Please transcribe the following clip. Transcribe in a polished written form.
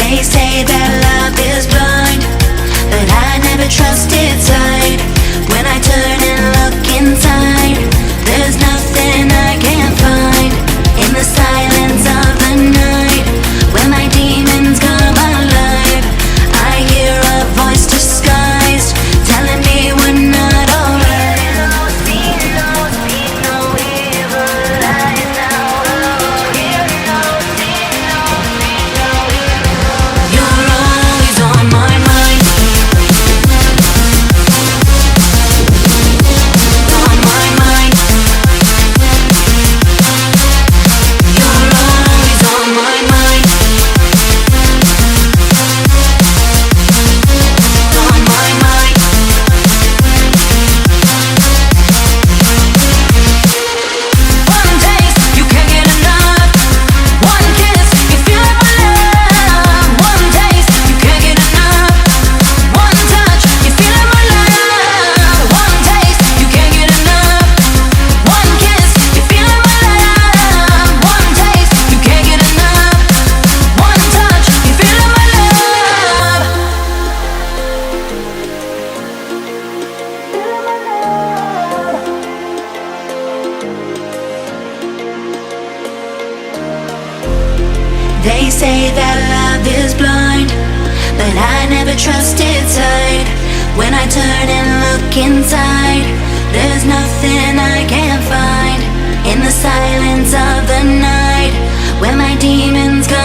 They say that love is blind, but I never trusted sight. When I turn and look inside, there's nothing I can't find. In the silence of the night, when my demons come alive, I hear a voice disguised, telling me we're not alright. You're always on my mind. On my mind. You're always on my mind. On my mind. One taste, you can't get enough. One kiss, you feel like my love. One taste, you can't get enough. One touch, you feel like my love. One taste, you can't get enough. One kiss, you feel like my love. One taste, you can't get enough. One touch, you feel like my love. They say that love is blind, but I never trusted sight. When I turn and look inside, there's nothing I can't find. In the silence of the night, when my demons come